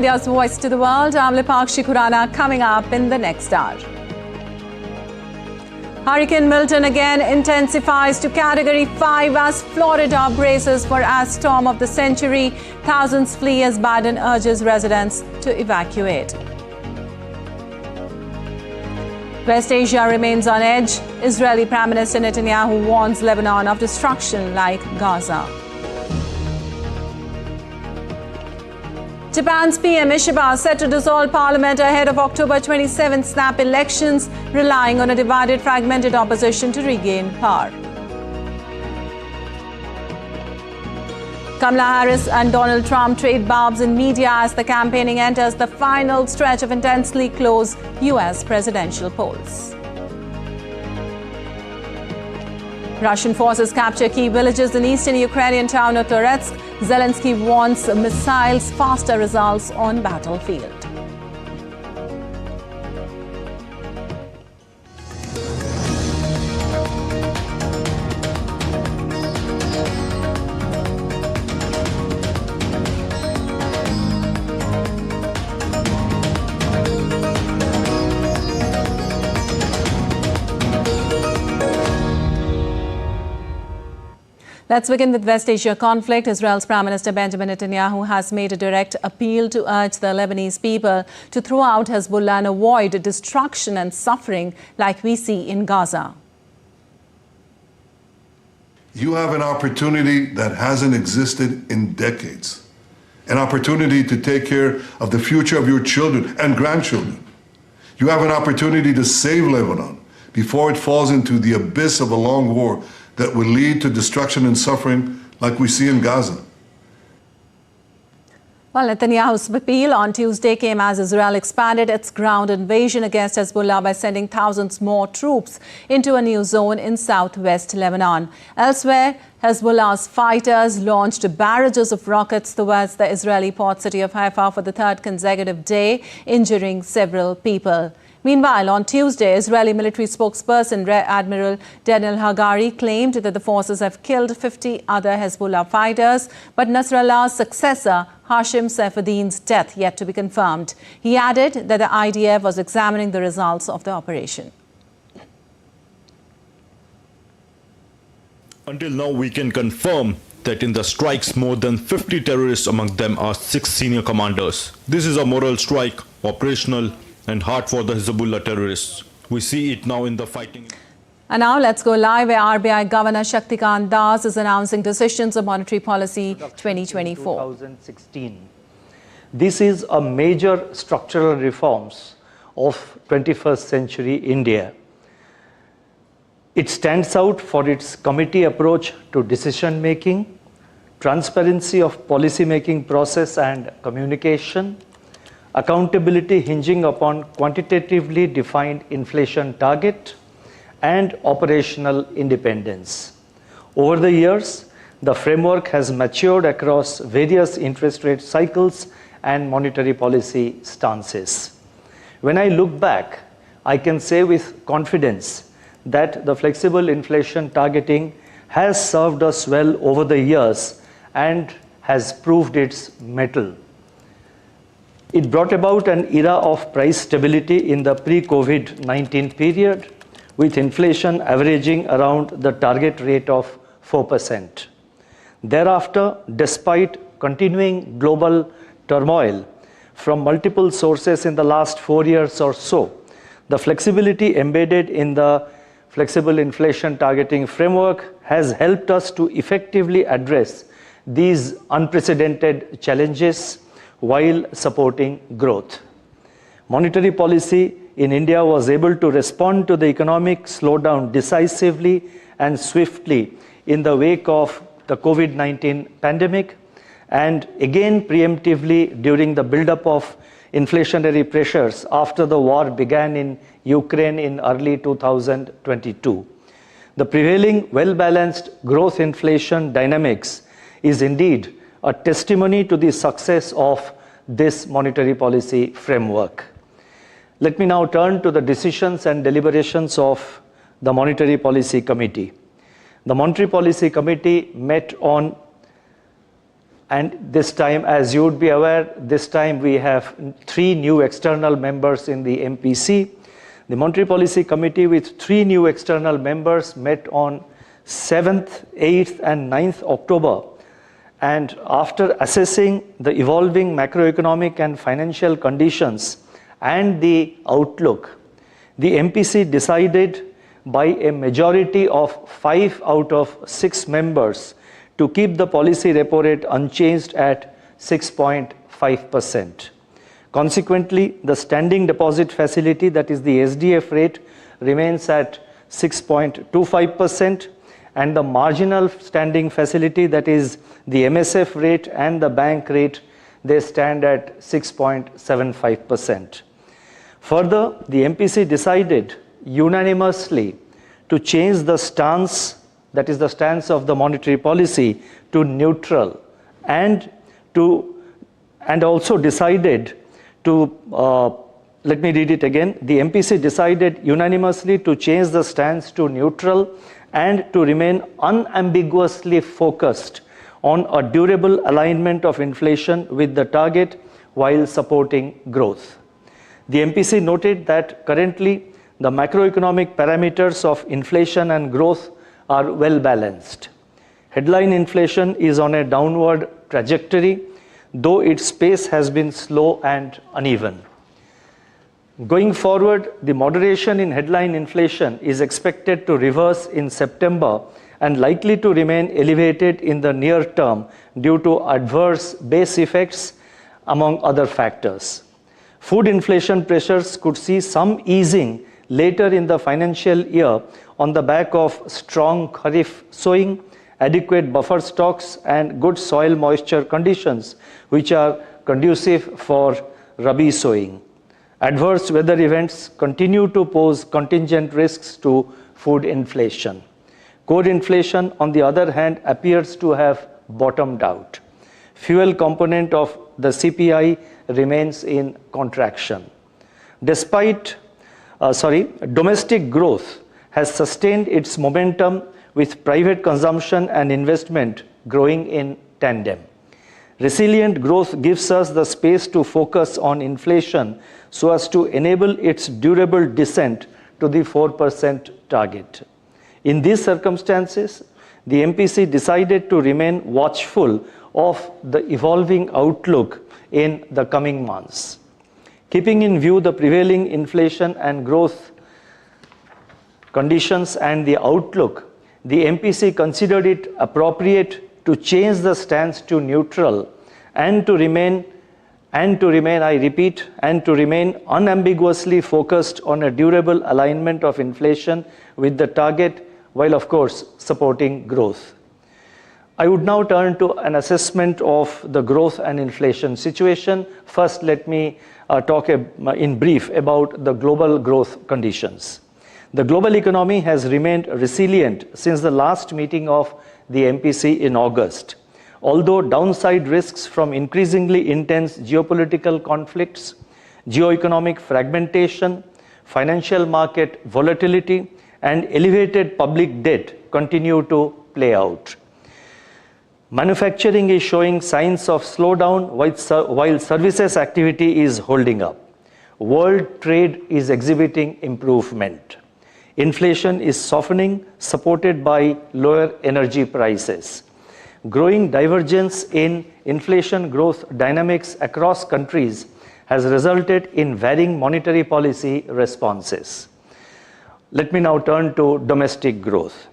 India's voice to the world. I'm Lipakshi Khurana, coming up in the next hour. Hurricane Milton again intensifies to Category 5 as Florida braces for as storm of the century. Thousands flee as Biden urges residents to evacuate. West Asia remains on edge. Israeli Prime Minister Netanyahu warns Lebanon of destruction like Gaza. Japan's PM Ishiba set to dissolve parliament ahead of October 27 snap elections, relying on a divided, fragmented opposition to regain power. Kamala Harris and Donald Trump trade barbs in media as the campaigning enters the final stretch of intensely close U.S. presidential polls. Russian forces capture key villages in eastern Ukrainian town of Toretsk. Zelensky wants missiles, faster results on battlefield. Let's begin with West Asia conflict. Israel's Prime Minister Benjamin Netanyahu has made a direct appeal to urge the Lebanese people to throw out Hezbollah and avoid destruction and suffering like we see in Gaza. You have an opportunity that hasn't existed in decades. An opportunity to take care of the future of your children and grandchildren. You have an opportunity to save Lebanon before it falls into the abyss of a long war that will lead to destruction and suffering like we see in Gaza. Well, Netanyahu's appeal on Tuesday came as Israel expanded its ground invasion against Hezbollah by sending thousands more troops into a new zone in southwest Lebanon. Elsewhere, Hezbollah's fighters launched barrages of rockets towards the Israeli port city of Haifa for the third consecutive day, injuring several people. Meanwhile, on Tuesday, Israeli military spokesperson Rear Admiral Daniel Hagari claimed that the forces have killed 50 other Hezbollah fighters, but Nasrallah's successor, Hashim Saifuddin's death yet to be confirmed. He added that the IDF was examining the results of the operation. Until now, we can confirm that in the strikes, more than 50 terrorists, among them are 6 senior commanders. This is a moral strike, operational and hard for the Hezbollah terrorists. We see it now in the fighting. And now let's go live where RBI Governor Shaktikant Das is announcing decisions of monetary policy 2024. 2016. This is a major structural reforms of 21st century India. It stands out for its committee approach to decision making, transparency of policy making process and communication, accountability hinging upon quantitatively defined inflation target, and operational independence. Over the years, the framework has matured across various interest rate cycles and monetary policy stances. When I look back, I can say with confidence that the flexible inflation targeting has served us well over the years and has proved its mettle. It brought about an era of price stability in the pre-COVID-19 period, with inflation averaging around the target rate of 4%. Thereafter, despite continuing global turmoil from multiple sources in the last 4 years or so, the flexibility embedded in the flexible inflation targeting framework has helped us to effectively address these unprecedented challenges while supporting growth. Monetary policy in India was able to respond to the economic slowdown decisively and swiftly in the wake of the COVID-19 pandemic, and again preemptively during the buildup of inflationary pressures after the war began in Ukraine in early 2022. The prevailing well-balanced growth inflation dynamics is indeed a testimony to the success of this monetary policy framework. Let me now turn to the decisions and deliberations of the Monetary Policy Committee. The Monetary Policy Committee met on And this time, as you would be aware, this time we have 3 new external members in the MPC. The Monetary Policy Committee with 3 new external members met on 7th, 8th and 9th October. And after assessing the evolving macroeconomic and financial conditions and the outlook, the MPC decided by a majority of 5 out of 6 members to keep the policy repo rate unchanged at 6.5%. Consequently, the standing deposit facility, that is the SDF rate, remains at 6.25%, and the marginal standing facility, that is the MSF rate and the bank rate, they stand at 6.75%. Further, the MPC decided unanimously to change the stance, that is the stance of the monetary policy, to neutral, and also decided to, let me read it again, the MPC decided unanimously to change the stance to neutral and to remain unambiguously focused on a durable alignment of inflation with the target while supporting growth. The MPC noted that currently the macroeconomic parameters of inflation and growth are well balanced. Headline inflation is on a downward trajectory, though its pace has been slow and uneven. Going forward, the moderation in headline inflation is expected to reverse in September and likely to remain elevated in the near term due to adverse base effects, among other factors. Food inflation pressures could see some easing later in the financial year on the back of strong Kharif sowing, adequate buffer stocks, and good soil moisture conditions, which are conducive for Rabi sowing. Adverse weather events continue to pose contingent risks to food inflation. Core inflation, on the other hand, appears to have bottomed out. Fuel component of the CPI remains in contraction. Domestic growth has sustained its momentum with private consumption and investment growing in tandem. Resilient growth gives us the space to focus on inflation so as to enable its durable descent to the 4% target. In these circumstances, the MPC decided to remain watchful of the evolving outlook in the coming months. Keeping in view the prevailing inflation and growth conditions and the outlook, the MPC considered it appropriate to change the stance to neutral and to remain unambiguously focused on a durable alignment of inflation with the target, while of course supporting growth. I would now turn to an assessment of the growth and inflation situation. First, let me talk in brief about the global growth conditions. The global economy has remained resilient since the last meeting of the MPC in August. Although downside risks from increasingly intense geopolitical conflicts, geoeconomic fragmentation, financial market volatility, and elevated public debt continue to play out. Manufacturing is showing signs of slowdown while services activity is holding up. World trade is exhibiting improvement. Inflation is softening, supported by lower energy prices. Growing divergence in inflation growth dynamics across countries has resulted in varying monetary policy responses. Let me now turn to domestic growth.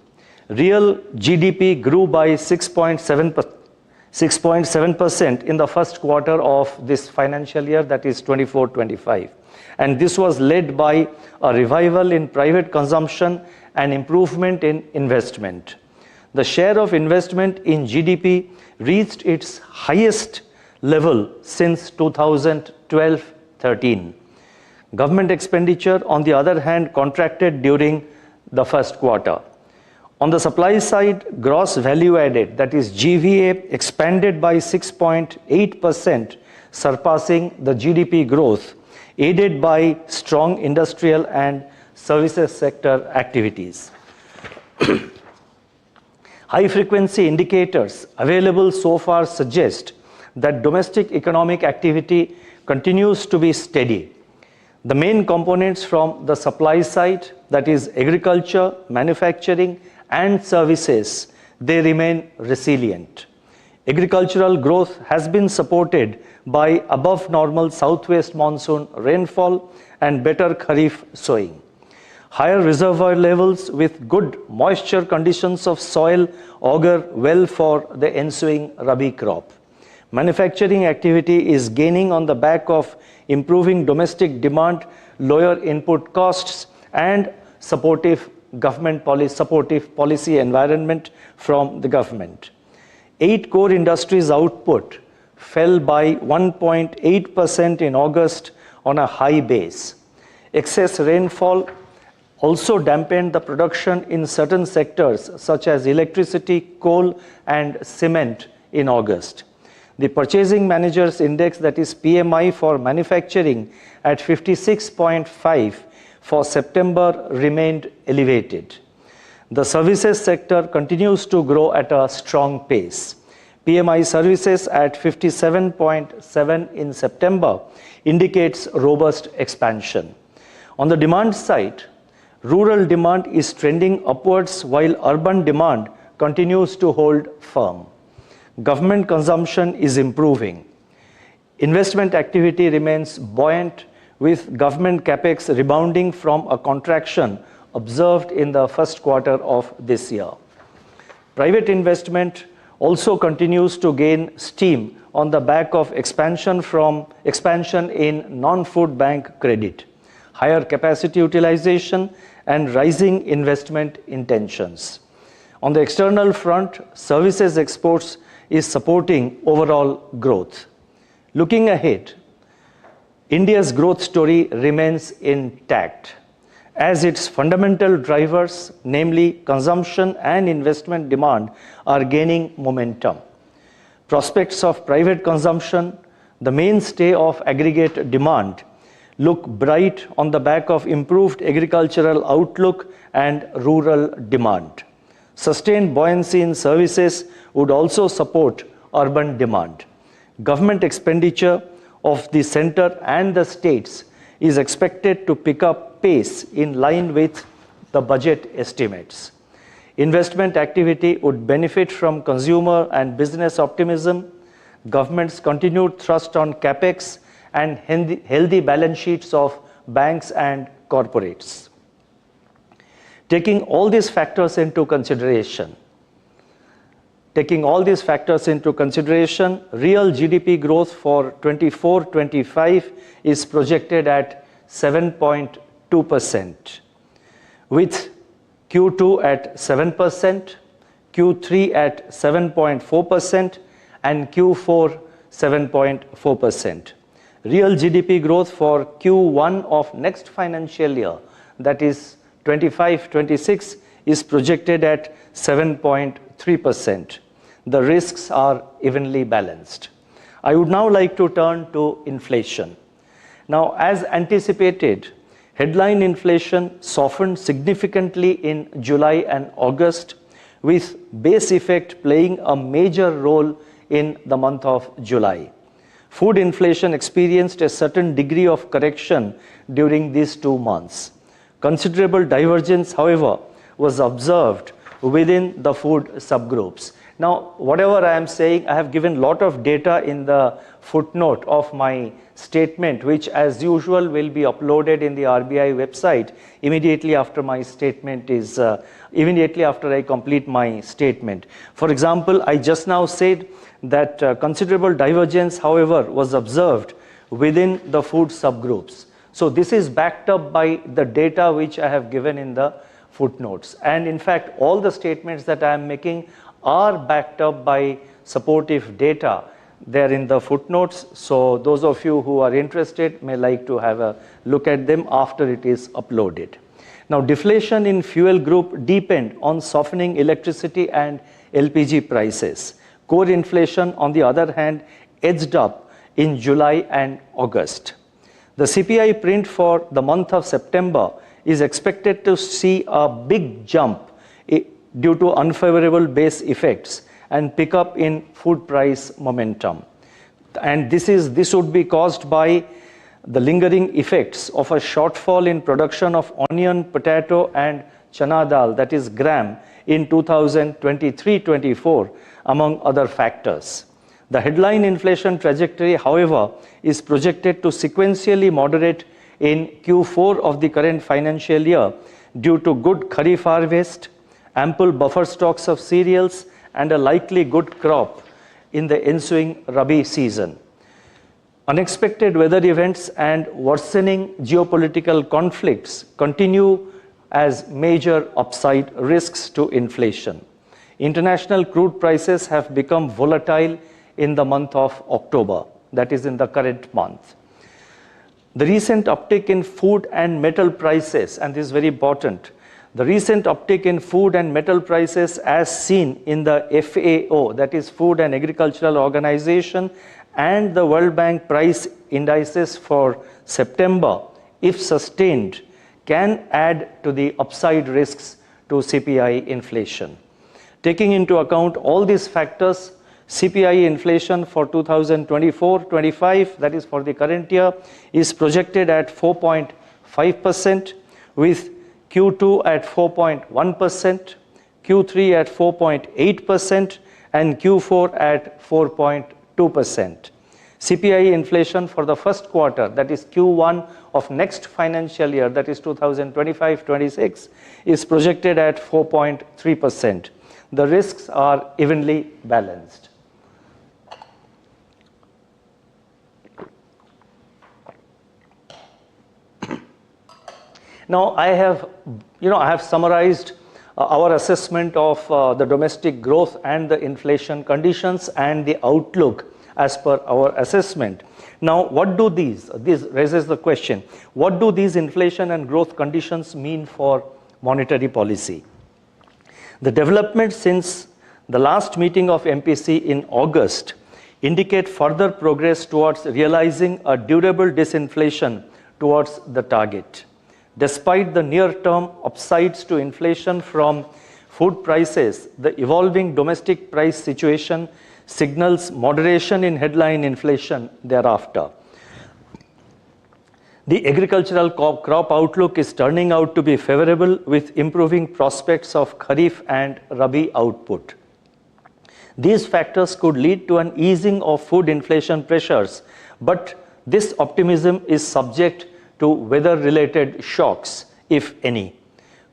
Real GDP grew by 6.7% in the first quarter of this financial year, that is 24-25. And this was led by a revival in private consumption and improvement in investment. The share of investment in GDP reached its highest level since 2012-13. Government expenditure, on the other hand, contracted during the first quarter. On the supply side, gross value added, that is GVA, expanded by 6.8%, surpassing the GDP growth, aided by strong industrial and services sector activities. High-frequency indicators available so far suggest that domestic economic activity continues to be steady. The main components from the supply side, that is agriculture, manufacturing, and services, they remain resilient. Agricultural growth has been supported by above normal southwest monsoon rainfall and better kharif sowing. Higher reservoir levels with good moisture conditions of soil augur well for the ensuing Rabi crop. Manufacturing activity is gaining on the back of improving domestic demand, lower input costs, and supportive policy environment from the government. 8 core industries output fell by 1.8% in August on a high base. Excess rainfall also dampened the production in certain sectors such as electricity, coal, and cement in August. The Purchasing Managers Index, that is PMI for manufacturing, at 56.5 for September remained elevated. The services sector continues to grow at a strong pace. PMI services at 57.7 in September indicates robust expansion. On the demand side, rural demand is trending upwards while urban demand continues to hold firm. Government consumption is improving. Investment activity remains buoyant with government capex rebounding from a contraction observed in the first quarter of this year. Private investment also continues to gain steam on the back of expansion in non-food bank credit, higher capacity utilization, and rising investment intentions. On the external front, services exports is supporting overall growth. Looking ahead, India's growth story remains intact as its fundamental drivers, namely consumption and investment demand, are gaining momentum. Prospects of private consumption, the mainstay of aggregate demand, look bright on the back of improved agricultural outlook and rural demand. Sustained buoyancy in services would also support urban demand. Government expenditure of the center and the states is expected to pick up pace in line with the budget estimates. Investment activity would benefit from consumer and business optimism, government's continued thrust on capex, and healthy balance sheets of banks and corporates. Taking all these factors into consideration, real GDP growth for 24-25 is projected at 7.2%, with Q2 at 7%, Q3 at 7.4%, and Q4 7.4%. Real GDP growth for Q1 of next financial year, that is 25-26, is projected at 7.3%. The risks are evenly balanced. I would now like to turn to inflation. Now, as anticipated, headline inflation softened significantly in July and August, with base effect playing a major role in the month of July. Food inflation experienced a certain degree of correction during these 2 months. Considerable divergence, however, was observed within the food subgroups. Now, whatever I am saying, I have given a lot of data in the footnote of my statement, which as usual will be uploaded in the RBI website immediately after I complete my statement. For example, I just now said that considerable divergence, however, was observed within the food subgroups. So this is backed up by the data which I have given in the footnotes. And in fact, all the statements that I am making are backed up by supportive data there in the footnotes. So those of you who are interested may like to have a look at them after it is uploaded. Now, deflation in fuel group deepened on softening electricity and LPG prices. Core inflation, on the other hand, edged up in July and August. The CPI print for the month of September is expected to see a big jump due to unfavorable base effects and pickup in food price momentum. And this would be caused by the lingering effects of a shortfall in production of onion, potato, and chana dal, that is gram, in 2023-24, among other factors. The headline inflation trajectory, however, is projected to sequentially moderate in Q4 of the current financial year due to good Kharif harvest, ample buffer stocks of cereals, and a likely good crop in the ensuing Rabi season. Unexpected weather events and worsening geopolitical conflicts continue as major upside risks to inflation. International crude prices have become volatile in the month of October, that is in the current month. The recent uptick in food and metal prices, and this is very important, the recent uptick in food and metal prices as seen in the FAO, that is Food and Agricultural Organization, and the World Bank price indices for September, if sustained, can add to the upside risks to CPI inflation. Taking into account all these factors, CPI inflation for 2024-25, that is for the current year, is projected at 4.5%, with Q2 at 4.1%, Q3 at 4.8%, and Q4 at 4.2%. CPI inflation for the first quarter, that is Q1 of next financial year, that is 2025-26, is projected at 4.3%. The risks are evenly balanced. Now, I have summarized our assessment of the domestic growth and the inflation conditions and the outlook as per our assessment. Now, what do this raises the question, what do these inflation and growth conditions mean for monetary policy? The developments since the last meeting of MPC in August indicate further progress towards realizing a durable disinflation towards the target. Despite the near-term upsides to inflation from food prices, the evolving domestic price situation signals moderation in headline inflation thereafter. The agricultural crop outlook is turning out to be favorable, with improving prospects of Kharif and Rabi output. These factors could lead to an easing of food inflation pressures, but this optimism is subject to weather-related shocks, if any.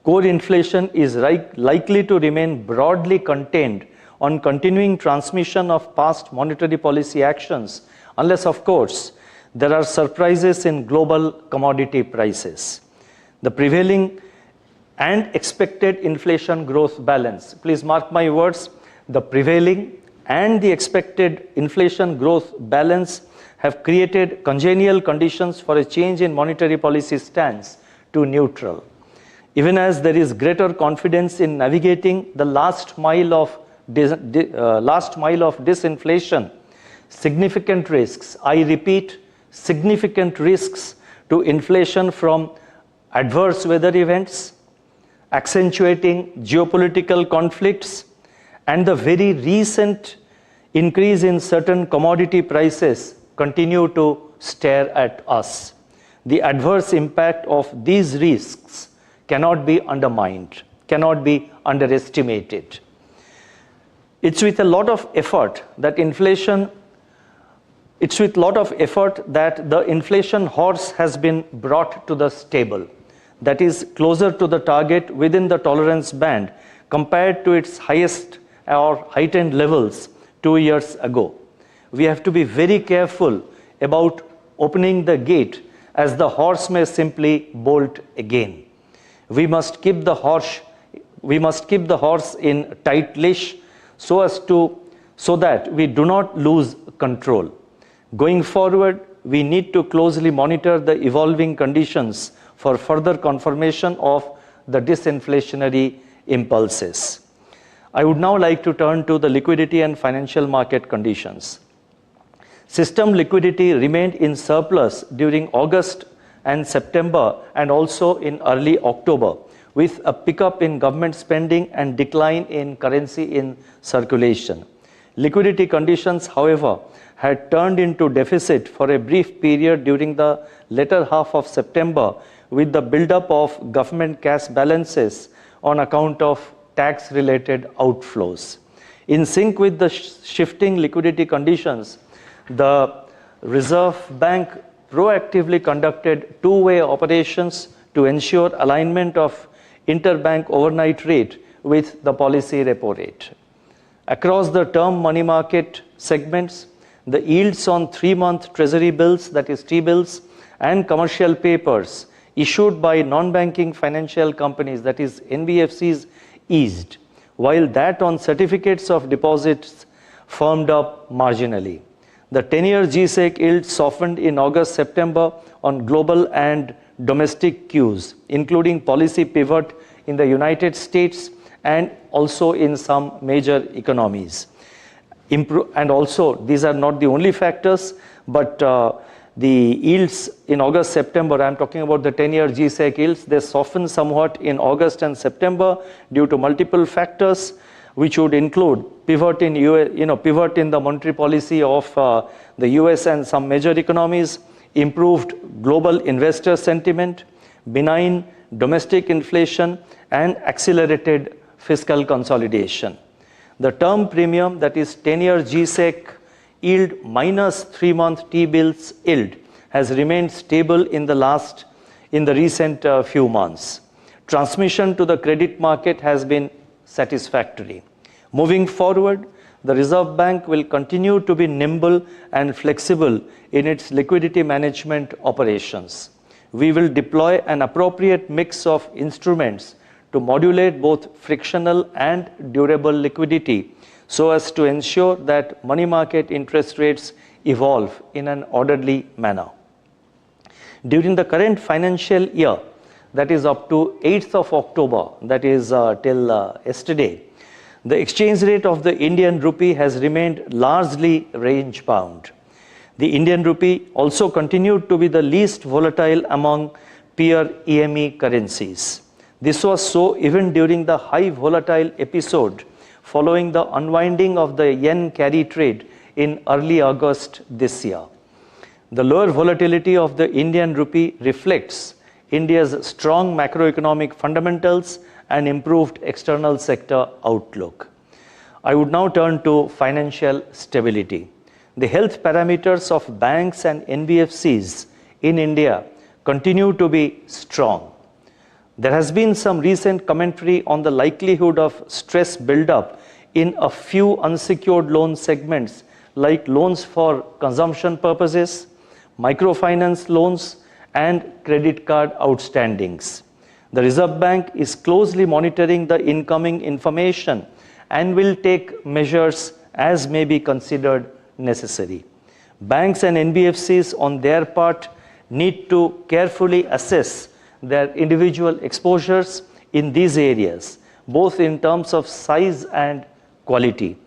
Core inflation is likely to remain broadly contained on continuing transmission of past monetary policy actions, unless, of course, there are surprises in global commodity prices. The prevailing and expected inflation growth balance, please mark my words, the prevailing and the expected inflation growth balance have created congenial conditions for a change in monetary policy stance to neutral. Even as there is greater confidence in navigating the last mile of disinflation, significant risks, I repeat, significant risks to inflation from adverse weather events, accentuating geopolitical conflicts, and the very recent increase in certain commodity prices continue to stare at us. The adverse impact of these risks cannot be undermined, cannot be underestimated. It's with a lot of effort that the inflation horse has been brought to the stable, that is closer to the target within the tolerance band compared to its highest or heightened levels 2 years ago. We have to be very careful about opening the gate, as the horse may simply bolt again. We must keep the horse in tight leash so that we do not lose control. Going forward, we need to closely monitor the evolving conditions for further confirmation of the disinflationary impulses. I would now like to turn to the liquidity and financial market conditions. System liquidity remained in surplus during August and September, and also in early October, with a pickup in government spending and decline in currency in circulation. Liquidity conditions, however, had turned into deficit for a brief period during the latter half of September with the buildup of government cash balances on account of tax-related outflows. In sync with the shifting liquidity conditions, the Reserve Bank proactively conducted two-way operations to ensure alignment of interbank overnight rate with the policy repo rate. Across the term money market segments, the yields on 3-month treasury bills, that is T-bills, and commercial papers issued by non-banking financial companies, that is NBFCs, eased, while that on certificates of deposits firmed up marginally. The 10-year G-Sec yield softened in August-September on global and domestic cues, including policy pivot in the United States and also in some major economies. And also, these are not the only factors, but the yields in August-September, I'm talking about the 10-year G-Sec yields, they softened somewhat in August and September due to multiple factors, which would include pivot in the monetary policy of the US and some major economies, improved global investor sentiment, benign domestic inflation, and accelerated fiscal consolidation. The term premium, that is 10-year G-Sec yield minus 3-month T-bills yield, has remained stable in the recent few months. Transmission to the credit market has been satisfactory. Moving forward, the Reserve Bank will continue to be nimble and flexible in its liquidity management operations. We will deploy an appropriate mix of instruments to modulate both frictional and durable liquidity so as to ensure that money market interest rates evolve in an orderly manner. During the current financial year, that is up to 8th of October, that is till yesterday, the exchange rate of the Indian rupee has remained largely range-bound. The Indian rupee also continued to be the least volatile among peer EME currencies. This was so even during the high volatile episode following the unwinding of the yen carry trade in early August this year. The lower volatility of the Indian rupee reflects India's strong macroeconomic fundamentals and improved external sector outlook. I would now turn to financial stability. The health parameters of banks and NBFCs in India continue to be strong. There has been some recent commentary on the likelihood of stress buildup in a few unsecured loan segments like loans for consumption purposes, microfinance loans, and credit card outstandings. The Reserve Bank is closely monitoring the incoming information and will take measures as may be considered necessary. Banks and NBFCs on their part need to carefully assess their individual exposures in these areas, both in terms of size and quality.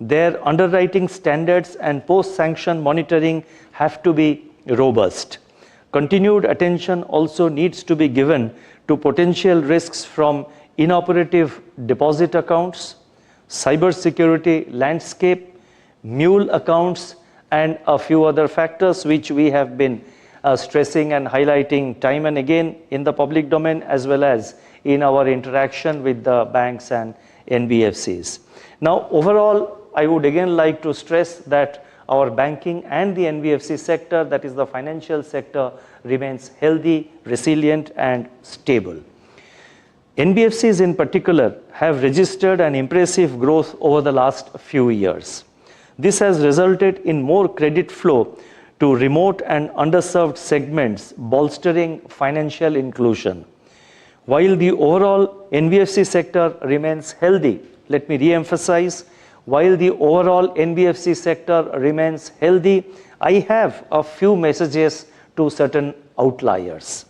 Their underwriting standards and post-sanction monitoring have to be robust. Continued attention also needs to be given to potential risks from inoperative deposit accounts, cybersecurity landscape, mule accounts, and a few other factors which we have been stressing and highlighting time and again in the public domain as well as in our interaction with the banks and NBFCs. Now, overall, I would again like to stress that our banking and the NBFC sector, that is the financial sector, remains healthy, resilient, and stable. NBFCs in particular have registered an impressive growth over the last few years. This has resulted in more credit flow to remote and underserved segments, bolstering financial inclusion. While the overall NBFC sector remains healthy, let me re-emphasize, while the overall NBFC sector remains healthy, I have a few messages to certain outliers.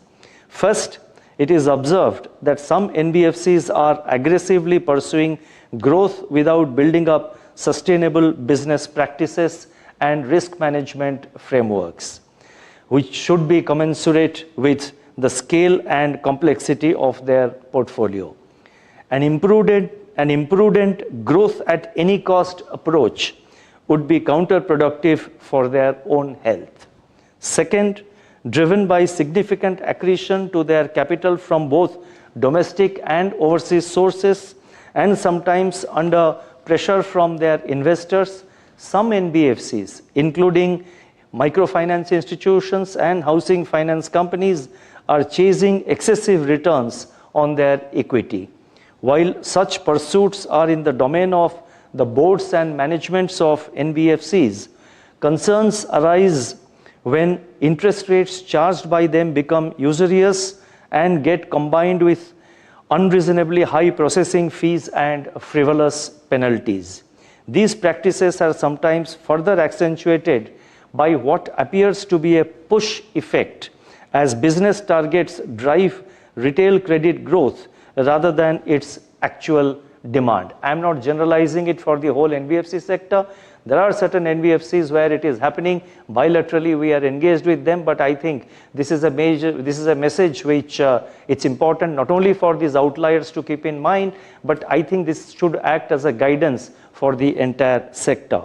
First, it is observed that some NBFCs are aggressively pursuing growth without building up sustainable business practices and risk management frameworks, which should be commensurate with the scale and complexity of their portfolio. An imprudent growth at any cost approach would be counterproductive for their own health. Second, driven by significant accretion to their capital from both domestic and overseas sources, and sometimes under pressure from their investors, some NBFCs, including microfinance institutions and housing finance companies, are chasing excessive returns on their equity. While such pursuits are in the domain of the boards and managements of NBFCs, concerns arise when interest rates charged by them become usurious and get combined with unreasonably high processing fees and frivolous penalties. These practices are sometimes further accentuated by what appears to be a push effect as business targets drive retail credit growth rather than its actual demand. I am not generalizing it for the whole NBFC sector. There are certain NBFCs where it is happening bilaterally. We are engaged with them, but I think this is a message which it's important not only for these outliers to keep in mind, but I think this should act as a guidance for the entire sector.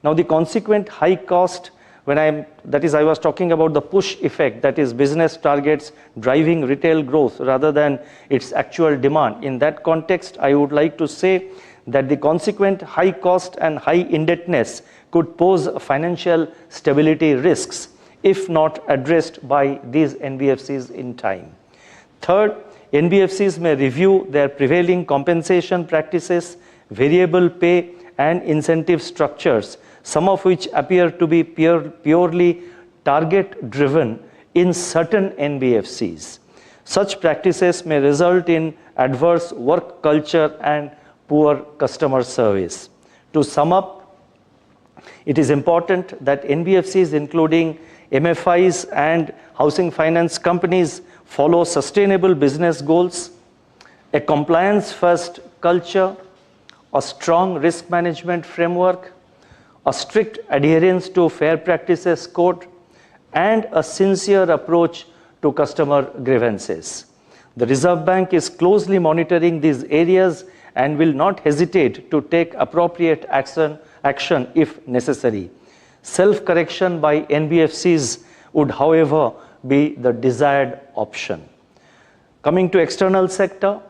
Now, the consequent high cost, I was talking about the push effect, that is business targets driving retail growth rather than its actual demand. In that context, I would like to say that the consequent high cost and high indebtedness could pose financial stability risks if not addressed by these NBFCs in time. Third, NBFCs may review their prevailing compensation practices, variable pay, and incentive structures, some of which appear to be purely target-driven in certain NBFCs. Such practices may result in adverse work culture and poor customer service. To sum up, it is important that NBFCs, including MFIs and housing finance companies, follow sustainable business goals, a compliance-first culture, a strong risk management framework, a strict adherence to fair practices code, and a sincere approach to customer grievances. The Reserve Bank is closely monitoring these areas and will not hesitate to take appropriate action if necessary. Self-correction by NBFCs would, however, be the desired option. Coming to external sector,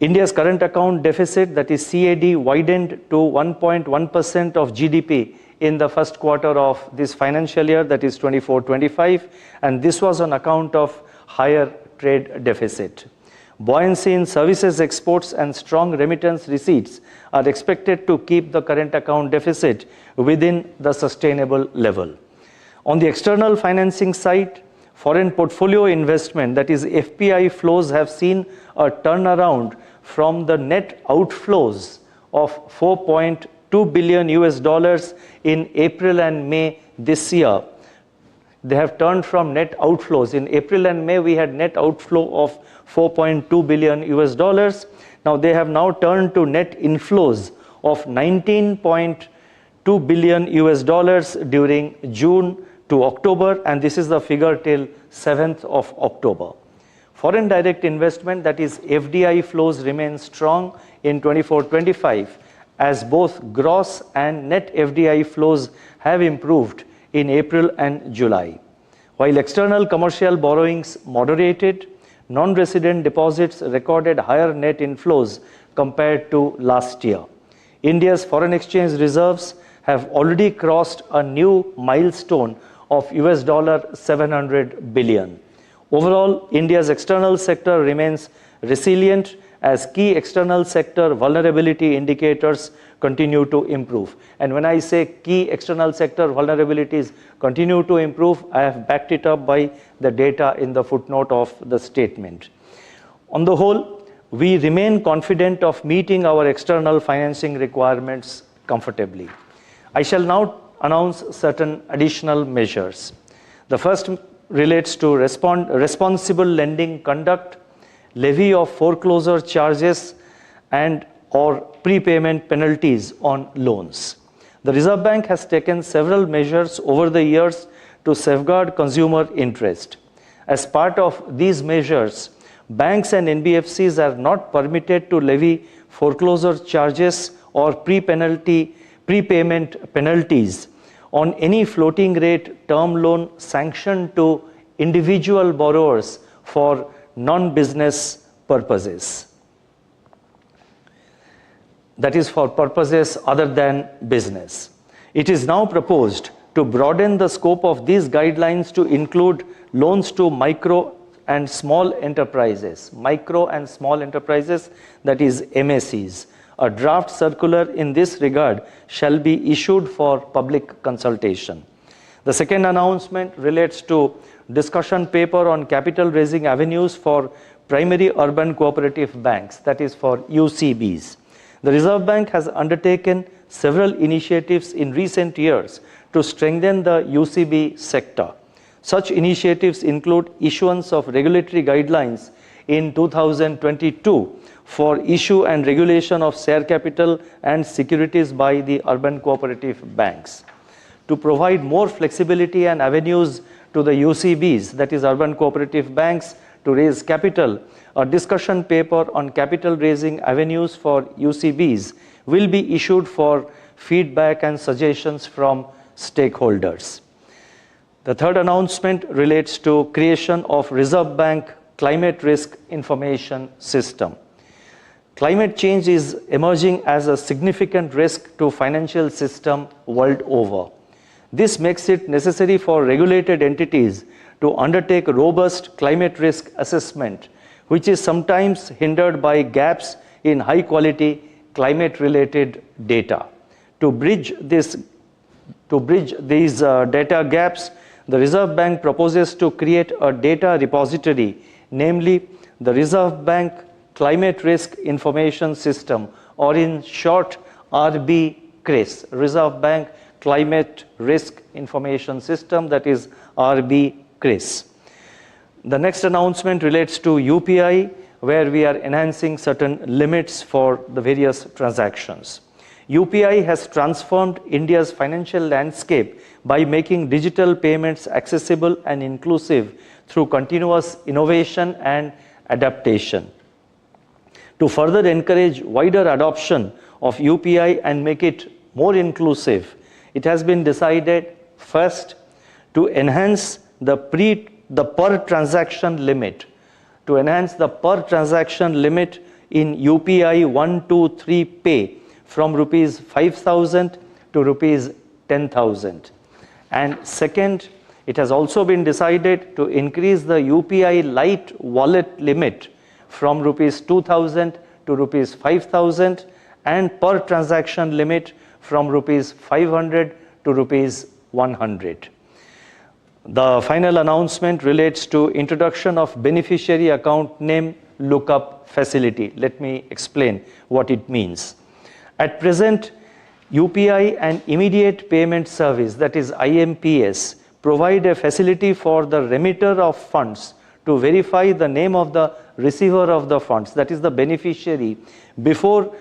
India's current account deficit, that is CAD, widened to 1.1% of GDP in the first quarter of this financial year, that is 24-25, and this was on account of higher trade deficit. Buoyancy in services exports and strong remittance receipts are expected to keep the current account deficit within the sustainable level. On the external financing side, foreign portfolio investment, that is FPI flows, have seen a turnaround from the net outflows of $4.2 billion in April and May this year. They have turned from net outflows. In April and May, we had net outflow of $4.2 billion. Now they have now turned to net inflows of $19.2 billion during June to October, and this is the figure till 7th of October. Foreign direct investment, that is FDI flows, remain strong in 24-25 as both gross and net FDI flows have improved in April and July. While external commercial borrowings moderated, non-resident deposits recorded higher net inflows compared to last year. India's foreign exchange reserves have already crossed a new milestone of $700 billion. Overall, India's external sector remains resilient as key external sector vulnerability indicators continue to improve. And when I say key external sector vulnerabilities continue to improve, I have backed it up by the data in the footnote of the statement. On the whole, we remain confident of meeting our external financing requirements comfortably. I shall now announce certain additional measures. The first relates to responsible lending conduct, levy of foreclosure charges, and or prepayment penalties on loans. The Reserve Bank has taken several measures over the years to safeguard consumer interest. As part of these measures, banks and NBFCs are not permitted to levy foreclosure charges or prepayment penalties on any floating rate term loan sanctioned to individual borrowers for non-business purposes. That is, for purposes other than business. It is now proposed to broaden the scope of these guidelines to include loans to micro and small enterprises, that is MSEs. A draft circular in this regard shall be issued for public consultation. The second announcement relates to discussion paper on capital raising avenues for primary urban cooperative banks, that is for UCBs. The Reserve Bank has undertaken several initiatives in recent years to strengthen the UCB sector. Such initiatives include issuance of regulatory guidelines in 2022 for issue and regulation of share capital and securities by the urban cooperative banks. To provide more flexibility and avenues to the UCBs, that is urban cooperative banks, to raise capital, a discussion paper on capital raising avenues for UCBs will be issued for feedback and suggestions from stakeholders. The third announcement relates to creation of Reserve Bank Climate Risk Information System. Climate change is emerging as a significant risk to financial system world over. This makes it necessary for regulated entities to undertake robust climate risk assessment, which is sometimes hindered by gaps in high-quality climate-related data. To bridge these data gaps, the Reserve Bank proposes to create a data repository, namely the Reserve Bank Climate Risk Information System, or in short RBCRIS, Reserve Bank Climate Risk Information System, that is RBCRIS. The next announcement relates to UPI, where we are enhancing certain limits for the various transactions. UPI has transformed India's financial landscape by making digital payments accessible and inclusive through continuous innovation and adaptation. To further encourage wider adoption of UPI and make it more inclusive, it has been decided first to enhance the per transaction limit, in UPI 123 Pay from rupees 5,000 to rupees 10,000. And second, it has also been decided to increase the UPI Lite wallet limit from rupees 2,000 to rupees 5,000 and per transaction limit from rupees 500 to rupees 100. The final announcement relates to introduction of beneficiary account name lookup facility. Let me explain what it means. At present, UPI and Immediate Payment Service, that is IMPS, provide a facility for the remitter of funds to verify the name of the receiver of the funds, that is the beneficiary, before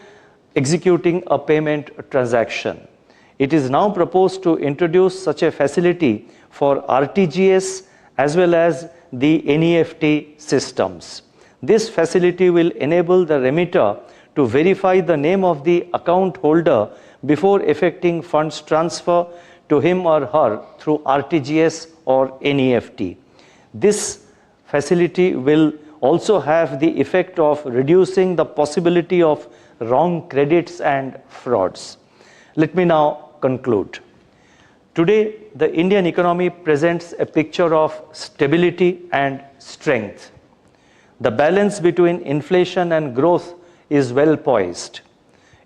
executing a payment transaction. It is now proposed to introduce such a facility for RTGS as well as the NEFT systems. This facility will enable the remitter to verify the name of the account holder before effecting funds transfer to him or her through RTGS or NEFT. This facility will also have the effect of reducing the possibility of wrong credits and frauds. Let me now conclude. Today, the Indian economy presents a picture of stability and strength. The balance between inflation and growth is well poised.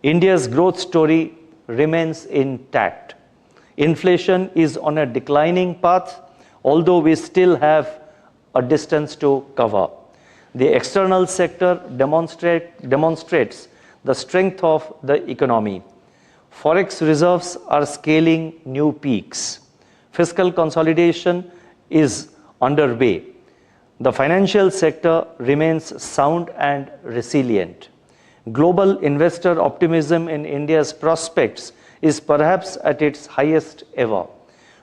India's growth story remains intact. Inflation is on a declining path, although we still have a distance to cover. The external sector demonstrates the strength of the economy. Forex reserves are scaling new peaks. Fiscal consolidation is underway. The financial sector remains sound and resilient. Global investor optimism in India's prospects is perhaps at its highest ever.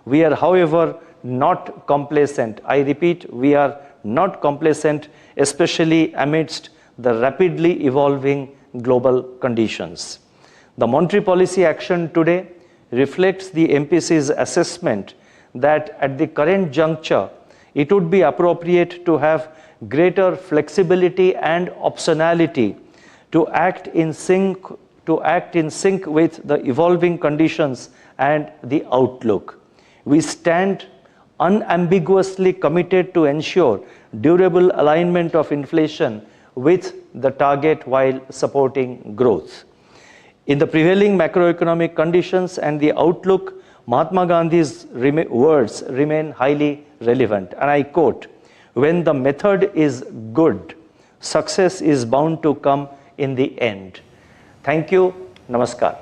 We are, however, not complacent. I repeat, we are not complacent, especially amidst the rapidly evolving global conditions. The monetary policy action today reflects the MPC's assessment that at the current juncture, it would be appropriate to have greater flexibility and optionality to act in sync with the evolving conditions and the outlook. We stand unambiguously committed to ensure durable alignment of inflation with the target while supporting growth. In the prevailing macroeconomic conditions and the outlook, Mahatma Gandhi's words remain highly relevant. And I quote, "When the method is good, success is bound to come in the end." Thank you. Namaskar.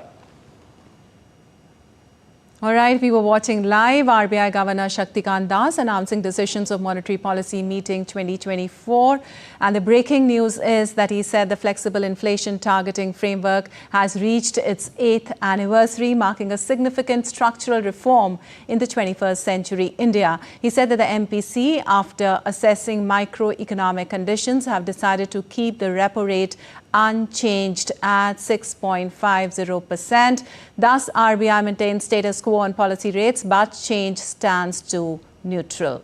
All right, we were watching live RBI Governor Shaktikant Das announcing decisions of Monetary Policy Meeting 2024. And the breaking news is that he said the flexible inflation targeting framework has reached its 8th anniversary, marking a significant structural reform in the 21st century India. He said that the MPC, after assessing microeconomic conditions, have decided to keep the repo rate unchanged at 6.50%. Thus, RBI maintains status quo on policy rates, but change stands to neutral.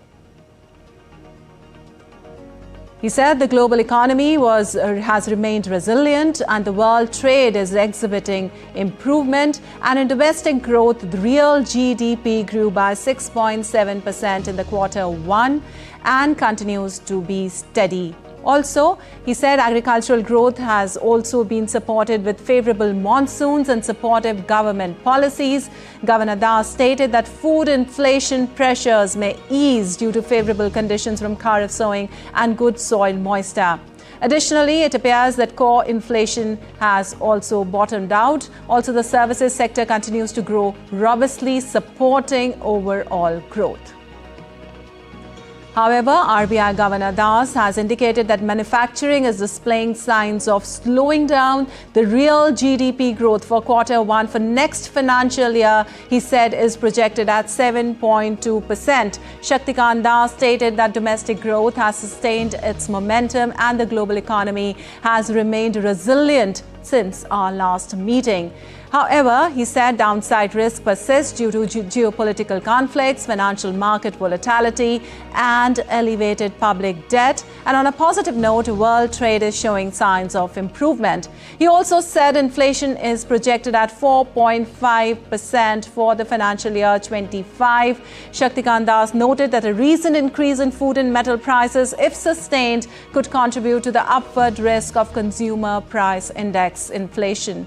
He said the global economy has remained resilient and the world trade is exhibiting improvement. And in domestic growth, the real GDP grew by 6.7% in the Q1 and continues to be steady. Also, he said agricultural growth has also been supported with favorable monsoons and supportive government policies. Governor Das stated that food inflation pressures may ease due to favorable conditions from kharif sowing and good soil moisture. Additionally, it appears that core inflation has also bottomed out. Also, the services sector continues to grow robustly, supporting overall growth. However, RBI Governor Das has indicated that manufacturing is displaying signs of slowing down. The real GDP growth for Q1 for next financial year, he said, is projected at 7.2%. Shaktikant Das stated that domestic growth has sustained its momentum and the global economy has remained resilient since our last meeting. However, he said downside risk persists due to geopolitical conflicts, financial market volatility, and elevated public debt. And on a positive note, world trade is showing signs of improvement. He also said inflation is projected at 4.5% for the financial year 25. Shaktikant Das noted that a recent increase in food and metal prices, if sustained, could contribute to the upward risk of consumer price index inflation.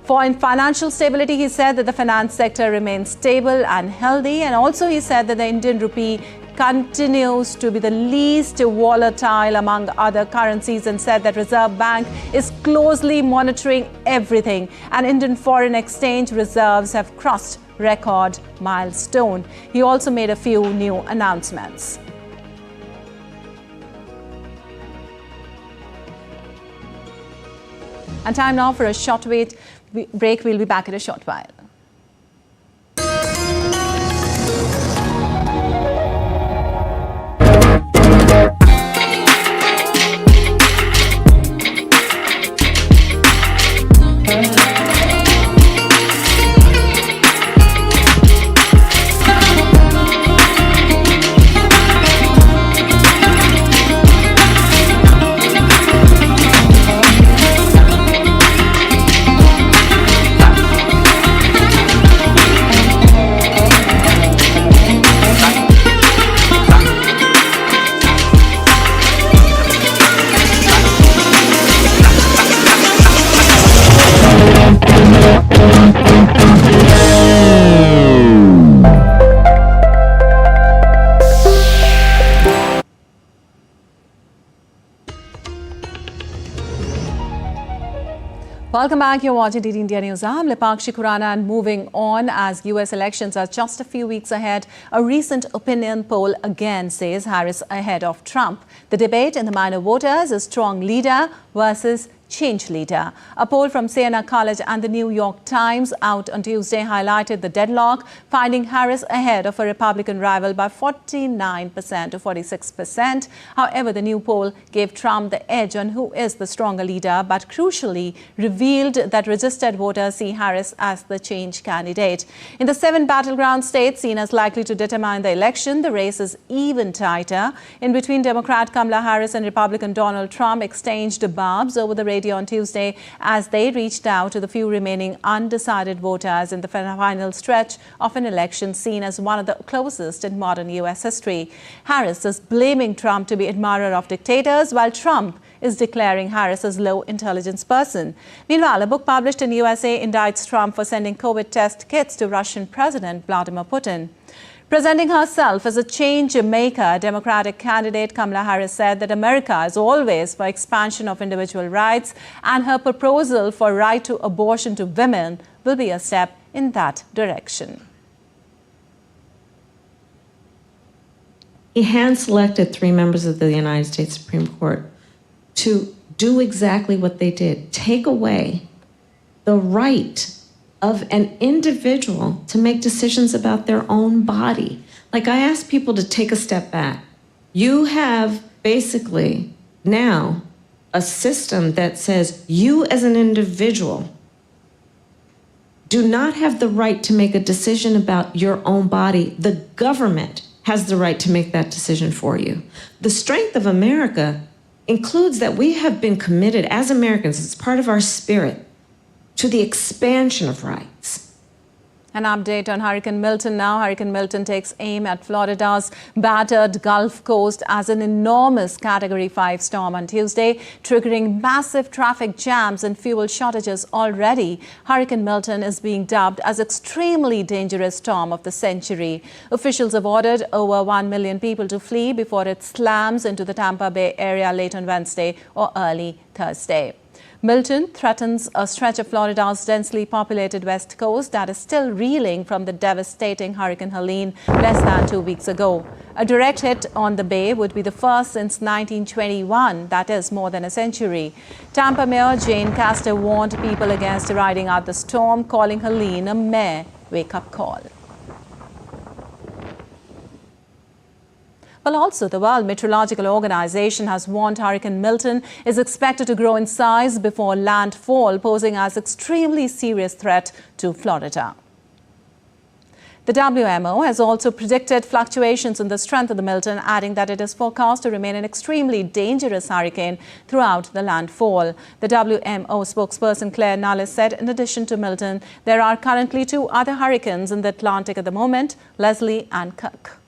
For financial stability, he said that the finance sector remains stable and healthy. And also he said that the Indian rupee continues to be the least volatile among other currencies and said that Reserve Bank is closely monitoring everything. And Indian foreign exchange reserves have crossed record milestone. He also made a few new announcements. And time now for a short break. We'll be back in a short while. Welcome back. You're watching DD India News. I'm Lipakshi Khurana, and moving on, as US elections are just a few weeks ahead, a recent opinion poll again says Harris ahead of Trump. The debate in the minor voters, a strong leader versus change leader. A poll from Siena College and the New York Times out on Tuesday highlighted the deadlock, finding Harris ahead of a Republican rival by 49% to 46%. However, the new poll gave Trump the edge on who is the stronger leader, but crucially revealed that registered voters see Harris as the change candidate. In the 7 battleground states seen as likely to determine the election, the race is even tighter. In between, Democrat Kamala Harris and Republican Donald Trump exchanged barbs over the radio on Tuesday as they reached out to the few remaining undecided voters in the final stretch of an election seen as one of the closest in modern U.S. history. Harris is blaming Trump to be admirer of dictators, while Trump is declaring Harris as low intelligence person. Meanwhile, a book published in USA indicts Trump for sending COVID test kits to Russian President Vladimir Putin. Presenting herself as a change maker, Democratic candidate Kamala Harris said that America is always for expansion of individual rights, and her proposal for right to abortion to women will be a step in that direction. He hand-selected 3 members of the United States Supreme Court to do exactly what they did, take away the right of an individual to make decisions about their own body. Like, I ask people to take a step back. You have basically now a system that says you as an individual do not have the right to make a decision about your own body. The government has the right to make that decision for you. The strength of America includes that we have been committed as Americans, it's part of our spirit, to the expansion of rights. An update on Hurricane Milton now. Hurricane Milton takes aim at Florida's battered Gulf Coast as an enormous Category 5 storm on Tuesday, triggering massive traffic jams and fuel shortages already. Hurricane Milton is being dubbed as extremely dangerous storm of the century. Officials have ordered over 1 million people to flee before it slams into the Tampa Bay area late on Wednesday or early Thursday. Milton threatens a stretch of Florida's densely populated west coast that is still reeling from the devastating Hurricane Helene less than 2 weeks ago. A direct hit on the bay would be the first since 1921, that is more than a century. Tampa Mayor Jane Castor warned people against riding out the storm, calling Helene a mere wake-up call. Well, also, the World Meteorological Organization has warned Hurricane Milton is expected to grow in size before landfall, posing as extremely serious threat to Florida. The WMO has also predicted fluctuations in the strength of the Milton, adding that it is forecast to remain an extremely dangerous hurricane throughout the landfall. The WMO spokesperson Claire Nullis said in addition to Milton, there are currently 2 other hurricanes in the Atlantic at the moment, Leslie and Kirk.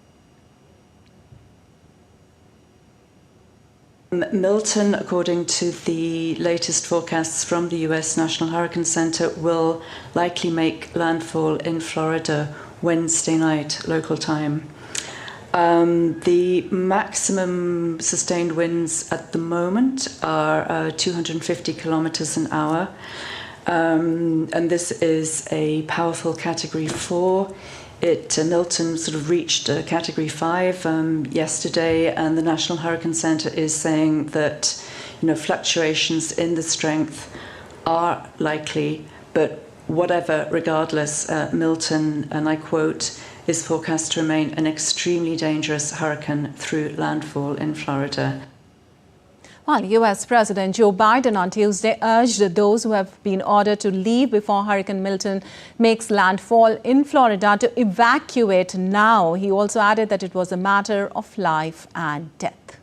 Milton, according to the latest forecasts from the US National Hurricane Center, will likely make landfall in Florida Wednesday night, local time. The maximum sustained winds at the moment are 250 kilometers an hour. And this is a powerful Category 4. Milton sort of reached a Category 5 yesterday, and the National Hurricane Center is saying that, fluctuations in the strength are likely, but whatever, regardless, Milton, and I quote, is forecast to remain an extremely dangerous hurricane through landfall in Florida. While U.S. President Joe Biden on Tuesday urged those who have been ordered to leave before Hurricane Milton makes landfall in Florida to evacuate now, he also added that it was a matter of life and death.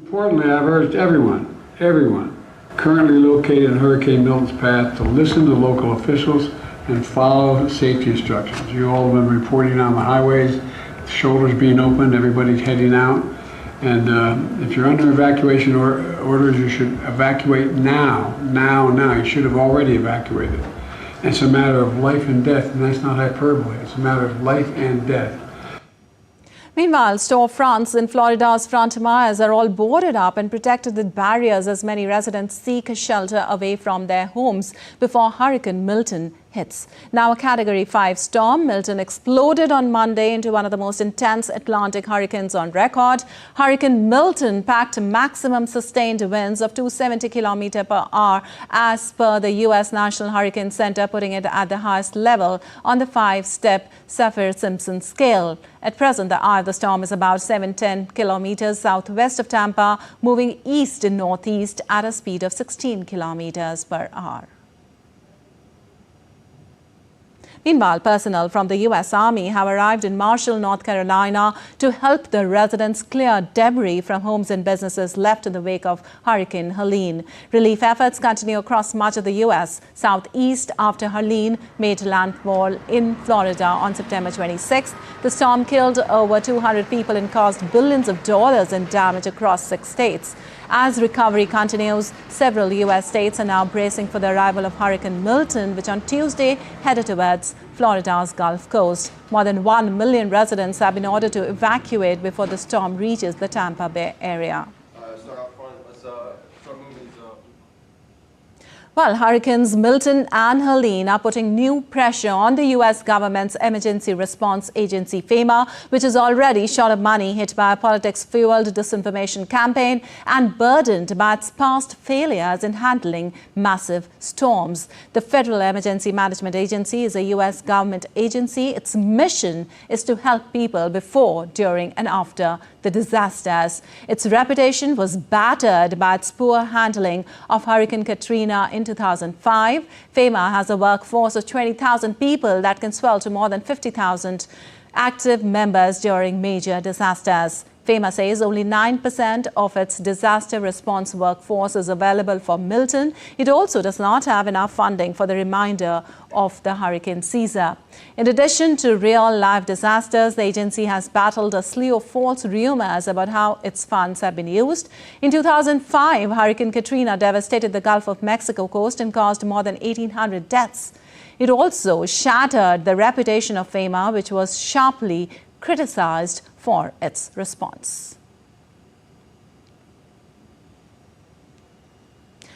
Importantly, I've urged everyone currently located in Hurricane Milton's path to listen to local officials and follow safety instructions. You all have been reporting on the highways, shoulders being opened, everybody's heading out. And if you're under evacuation orders, you should evacuate now. You should have already evacuated. It's a matter of life and death, and that's not hyperbole. It's a matter of life and death. Meanwhile, storefronts in Florida's Frontiers are all boarded up and protected with barriers as many residents seek shelter away from their homes before Hurricane Milton hits. Now a Category 5 storm, Milton exploded on Monday into one of the most intense Atlantic hurricanes on record. Hurricane Milton packed maximum sustained winds of 270 km per hour as per the U.S. National Hurricane Center, putting it at the highest level on the 5-step Saffir-Simpson scale. At present, the eye of the storm is about 710 kilometers southwest of Tampa, moving east and northeast at a speed of 16 kilometers per hour. Meanwhile, personnel from the U.S. Army have arrived in Marshall, North Carolina to help the residents clear debris from homes and businesses left in the wake of Hurricane Helene. Relief efforts continue across much of the U.S. southeast after Helene made landfall in Florida on September 26th. The storm killed over 200 people and caused billions of dollars in damage across 6 states. As recovery continues, several U.S. states are now bracing for the arrival of Hurricane Milton, which on Tuesday headed towards Florida's Gulf Coast. More than 1 million residents have been ordered to evacuate before the storm reaches the Tampa Bay area. Well, Hurricanes Milton and Helene are putting new pressure on the U.S. government's emergency response agency, FEMA, which is already short of money, hit by a politics-fueled disinformation campaign and burdened by its past failures in handling massive storms. The Federal Emergency Management Agency is a U.S. government agency. Its mission is to help people before, during, and after the disasters. Its reputation was battered by its poor handling of Hurricane Katrina in 2005. FEMA has a workforce of 20,000 people that can swell to more than 50,000 active members during major disasters. FEMA says only 9% of its disaster response workforce is available for Milton. It also does not have enough funding for the remainder of the hurricane season. In addition to real-life disasters, the agency has battled a slew of false rumors about how its funds have been used. In 2005, Hurricane Katrina devastated the Gulf of Mexico coast and caused more than 1,800 deaths. It also shattered the reputation of FEMA, which was sharply criticized for its response.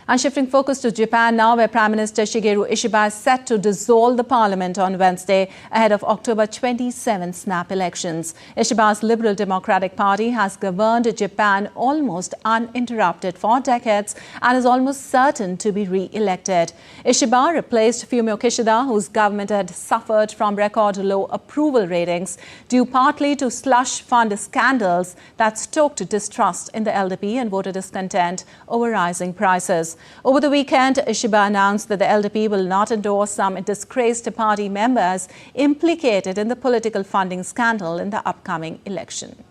And shifting focus to Japan now, where Prime Minister Shigeru Ishiba is set to dissolve the parliament on Wednesday ahead of October 27 snap elections. Ishiba's Liberal Democratic Party has governed Japan almost uninterrupted for decades and is almost certain to be re-elected. Ishiba replaced Fumio Kishida, whose government had suffered from record low approval ratings due partly to slush fund scandals that stoked distrust in the LDP and voter discontent over rising prices. Over the weekend, Ishiba announced that the LDP will not endorse some disgraced party members implicated in the political funding scandal in the upcoming election.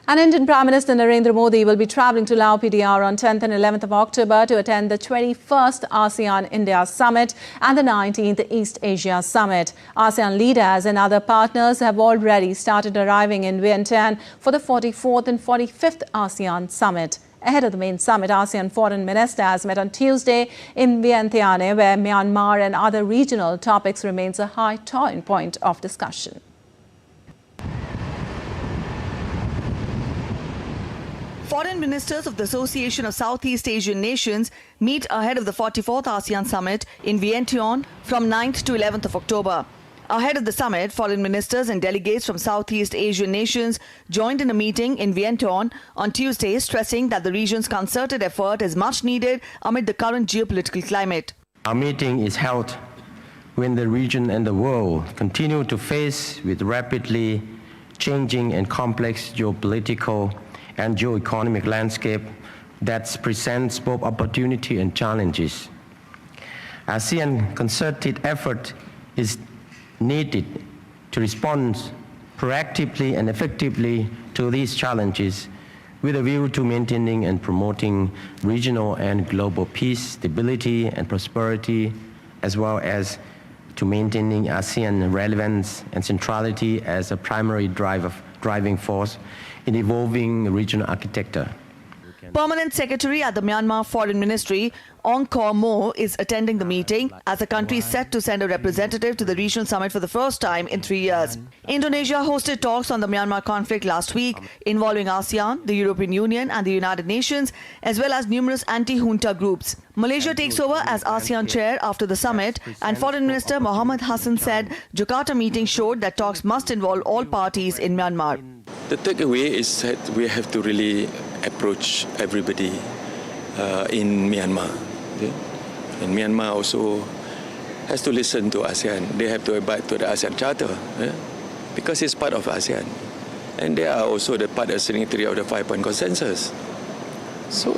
And Indian Prime Minister Narendra Modi will be travelling to Lao PDR on 10th and 11th of October to attend the 21st ASEAN-India Summit and the 19th East Asia Summit. ASEAN leaders and other partners have already started arriving in Vientiane for the 44th and 45th ASEAN Summit. Ahead of the main summit, ASEAN foreign ministers met on Tuesday in Vientiane, where Myanmar and other regional topics remains a high point of discussion. Foreign ministers of the Association of Southeast Asian Nations meet ahead of the 44th ASEAN Summit in Vientiane from 9th to 11th of October. Ahead of the summit, foreign ministers and delegates from Southeast Asian nations joined in a meeting in Vientiane on Tuesday, stressing that the region's concerted effort is much needed amid the current geopolitical climate. Our meeting is held when the region and the world continue to face with rapidly changing and complex geopolitical and geo-economic landscape that presents both opportunity and challenges. ASEAN concerted effort is needed to respond proactively and effectively to these challenges with a view to maintaining and promoting regional and global peace, stability and prosperity, as well as to maintaining ASEAN relevance and centrality as a primary driving force in evolving regional architecture. permanent secretary at the Myanmar Foreign Ministry, Ong Kor Mo, is attending the meeting as the country is set to send a representative to the regional summit for the first time in 3 years. Indonesia hosted talks on the Myanmar conflict last week involving ASEAN, the European Union and the United Nations, as well as numerous anti-junta groups. Malaysia takes over as ASEAN chair after the summit, and Foreign Minister Mohammed Hassan said Jakarta meeting showed that talks must involve all parties in Myanmar. The takeaway is that we have to really approach everybody in Myanmar. Okay? And Myanmar also has to listen to ASEAN. They have to abide to the ASEAN Charter because it's part of ASEAN. And they are also the part of signatory of the 5-point consensus. So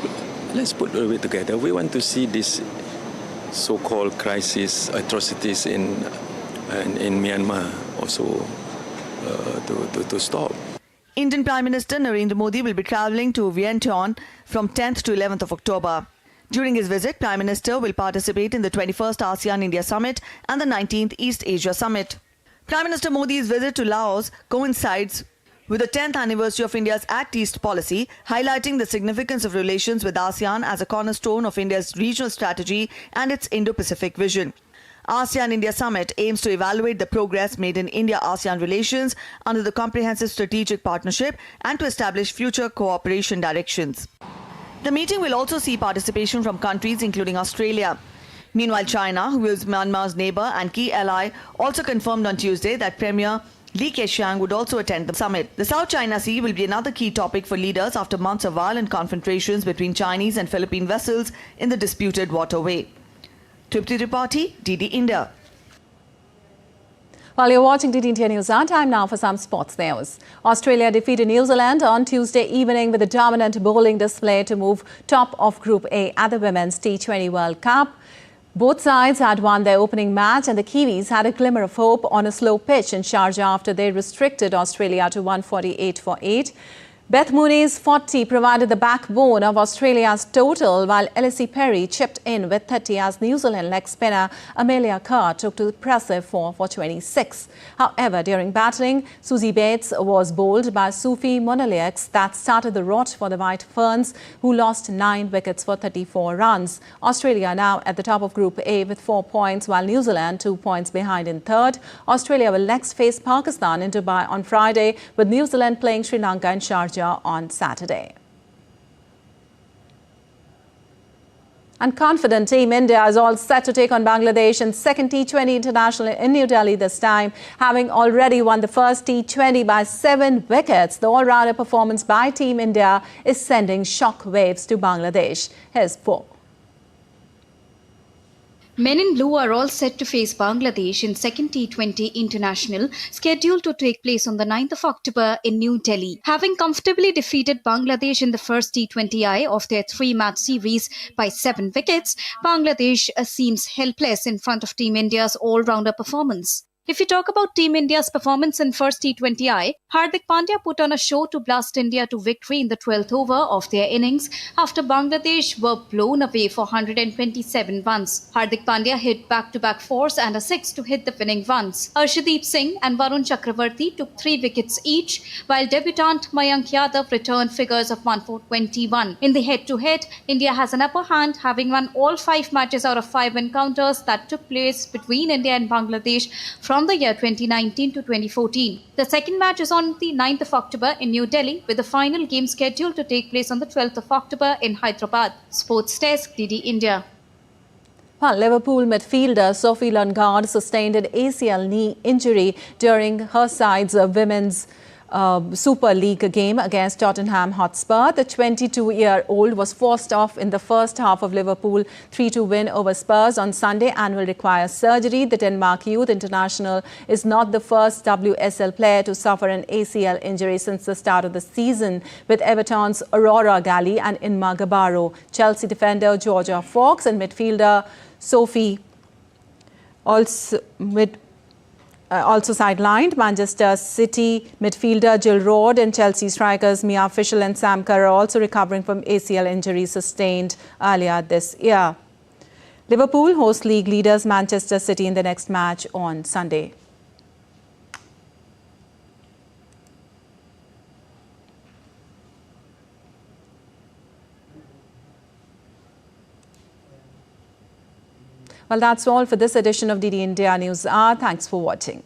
let's put all of it together. We want to see this so-called crisis, atrocities in Myanmar also to stop. Indian Prime Minister Narendra Modi will be travelling to Vientiane from 10th to 11th of October. During his visit, Prime Minister will participate in the 21st ASEAN-India Summit and the 19th East Asia Summit. Prime Minister Modi's visit to Laos coincides with the 10th anniversary of India's Act East policy, highlighting the significance of relations with ASEAN as a cornerstone of India's regional strategy and its Indo-Pacific vision. ASEAN-India Summit aims to evaluate the progress made in India-ASEAN relations under the Comprehensive Strategic Partnership and to establish future cooperation directions. The meeting will also see participation from countries including Australia. Meanwhile, China, who is Myanmar's neighbour and key ally, also confirmed on Tuesday that Premier Li Keqiang would also attend the summit. The South China Sea will be another key topic for leaders after months of violent confrontations between Chinese and Philippine vessels in the disputed waterway. Tripti Tripathi, DD India. While you're watching DD India News, our time now for some sports news. Australia defeated New Zealand on Tuesday evening with a dominant bowling display to move top of Group A at the Women's T20 World Cup. Both sides had won their opening match and the Kiwis had a glimmer of hope on a slow pitch in Sharjah after they restricted Australia to 148 for 8. Beth Mooney's 40 provided the backbone of Australia's total, while Elise Perry chipped in with 30 as New Zealand leg spinner Amelia Kerr took to the impressive 4 for 26. However, during batting, Suzie Bates was bowled by Sophie Monoliux that started the rot for the White Ferns, who lost 9 wickets for 34 runs. Australia now at the top of Group A with 4 points, while New Zealand 2 points behind in third. Australia will next face Pakistan in Dubai on Friday, with New Zealand playing Sri Lanka in Sharjah on Saturday. And confident Team India is all set to take on Bangladesh in second T20 International in New Delhi this time, having already won the first T20 by 7 wickets. The all-rounder performance by Team India is sending shock waves to Bangladesh. Here's 4. Men in blue are all set to face Bangladesh in second T20 International, scheduled to take place on the 9th of October in New Delhi. Having comfortably defeated Bangladesh in the first T20I of their 3-match series by 7 wickets, Bangladesh seems helpless in front of Team India's all-rounder performance. If you talk about Team India's performance in first T20I, Hardik Pandya put on a show to blast India to victory in the 12th over of their innings after Bangladesh were blown away for 127 runs. Hardik Pandya hit back-to-back 4s and a 6 to hit the winning runs. Arshdeep Singh and Varun Chakravarti took 3 wickets each, while debutant Mayank Yadav returned figures of 1 for 21. In the head-to-head, India has an upper hand, having won all 5 matches out of 5 encounters that took place between India and Bangladesh from the year 2019 to 2014. The second match is on the 9th of October in New Delhi, with the final game scheduled to take place on the 12th of October in Hyderabad. Sports Desk, DD India. Well, Liverpool midfielder Sophie Lingard sustained an ACL knee injury during her side's women's Super League game against Tottenham Hotspur. The 22-year-old was forced off in the first half of Liverpool 3-2 win over Spurs on Sunday and will require surgery. The Denmark youth international is not the first WSL player to suffer an ACL injury since the start of the season, with Everton's Aurora Galli and Inma Gabaro. Chelsea defender Georgia Fox and midfielder Sophie also sidelined. Manchester City midfielder Jill Roord and Chelsea strikers Mia Fishel and Sam Kerr are also recovering from ACL injuries sustained earlier this year. Liverpool host league leaders Manchester City in the next match on Sunday. Well, that's all for this edition of DD India News Hour. Thanks for watching.